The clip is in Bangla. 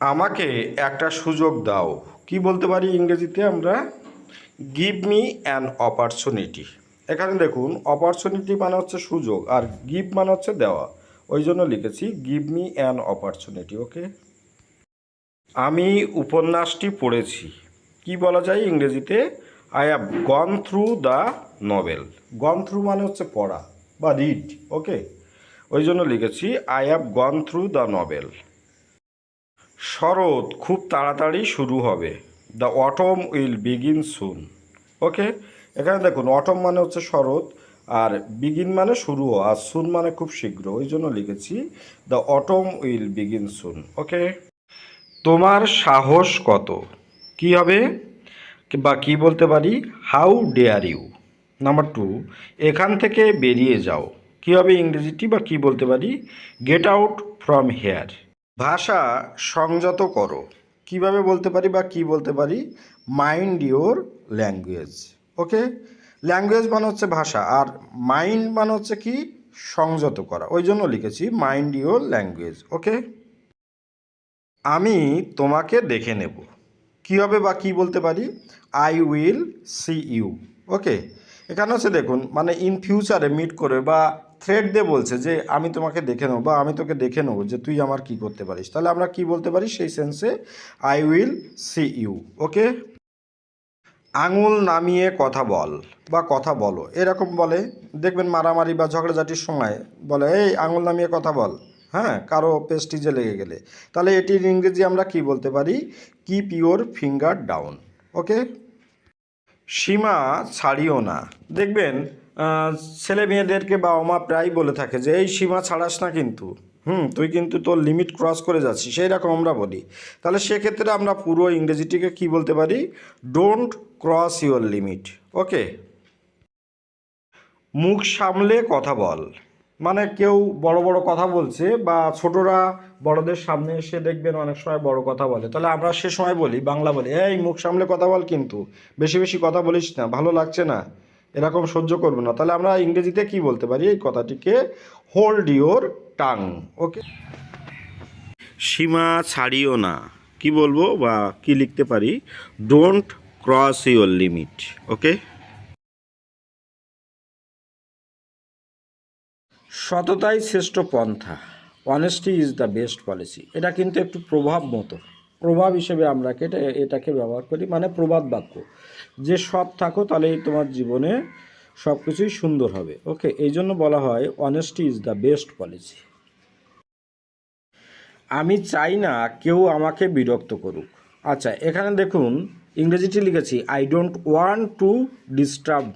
আমাকে একটা সুযোগ দাও। কি বলতে পারি ইংরেজিতে আমরা? Give me an opportunity. এখানে দেখুন, অপরচুনিটি মানে হচ্ছে সুযোগ, আর গিভ মানে হচ্ছে দেওয়া। ওই জন্য লিখেছি give me an opportunity. Okay, আমি উপন্যাসটি পড়েছি। কি বলা যায় ইংরেজিতে? I have gone through the novel. Gone through মানে হচ্ছে পড়া বা রিড। ওকে, ওই জন্য লিখেছি I have gone through the novel. শরৎ খুব তাড়াতাড়ি শুরু হবে। The autumn will begin soon. Okay, এখানে দেখুন, অটম মানে হচ্ছে শরৎ, আর বিগিন মানে শুরু হওয়া, আর সুন মানে খুব শীঘ্র। ওই জন্য লিখেছি the autumn will begin soon. Okay, তোমার সাহস কত? কি হবে বা কি বলতে পারি? How dare you. Number two, এখান থেকে বেরিয়ে যাও। কি হবে ইংরেজিটি বা কি বলতে পারি? Get out from here. ভাষা সংযত করো। কিভাবে বলতে পারি বা কি বলতে পারি? Mind your language. Okay, language মানে হচ্ছে ভাষা, আর মাইন্ড মানে হচ্ছে কি? সংযত করা। ওই জন্য লিখেছি মাইন্ড ইওর ল্যাঙ্গুয়েজ। ওকে, আমি তোমাকে দেখে নেব। কী হবে বা কি বলতে পারি? I will see you. Okay, এখানে হচ্ছে দেখুন, মানে ইন ফিউচারে মিট করে বা থ্রেড দিয়ে বলছে যে আমি তোমাকে দেখে নেবো বা আমি তোকে দেখে নেবো যে তুই আমার কি করতে পারিস। তাহলে আমরা কি বলতে পারি সেই সেন্সে? I will see you. Okay, আঙুল নামিয়ে কথা বল বা কথা বলো, এরকম বলে। দেখবেন মারামারি বা ঝগড়াঝাটির সময় বলে এই আঙুল নামিয়ে কথা বল। হ্যাঁ, কারো পেস্টিজে লেগে গেলে। তাহলে এটির ইংরেজি আমরা কি বলতে পারি? Keep your finger down. Okay, সীমা ছাড়িও না। দেখবেন ছেলে মেয়েদেরকে বাবা মা প্রায় বলে থাকে যে এই সীমা ছাড়াস না কিন্তু, তুই কিন্তু তোর লিমিট ক্রস করে যাচ্ছিস, সেই রকম আমরা বলি। তাহলে সেক্ষেত্রে আমরা পুরো ইংরেজিটিকে কি বলতে পারি? Don't cross your limit. Okay, মুখ সামলে কথা বল। মানে কেউ বড় বড় কথা বলছে বা ছোটরা বড়দের সামনে এসে দেখবেন অনেক সময় বড় কথা বলে, তাহলে আমরা সে সময় বলি, বাংলা বলি, এই মুখ সামলে কথা বল, কিন্তু বেশি বেশি কথা বলিস না, ভালো লাগছে না, এরকম সহ্য করবো না। তাহলে আমরা ইংরেজিতে কি বলতে পারি এই কথাটিকে? Hold your tongue. ওকে, সীমা ছাড়িও না। কি বলবো বা কি লিখতে পারি? Don't cross your limit. Okay, সততাই শ্রেষ্ঠ পন্থা। Honesty is the best policy. এটা কিন্তু একটু প্রভাব মতো, প্রভাব হিসেবে আমরা এটাকে ব্যবহার করি, মানে প্রবাদ বাক্য। যে সৎ থাকো তাহলেই তোমার জীবনে সব কিছুই সুন্দর হবে। ওকে, এই জন্য বলা হয় honesty is the best policy. আমি চাই না কেউ আমাকে বিরক্ত করুক। আচ্ছা, এখানে দেখুন ইংরেজিটি লিখেছি I don't want to disturb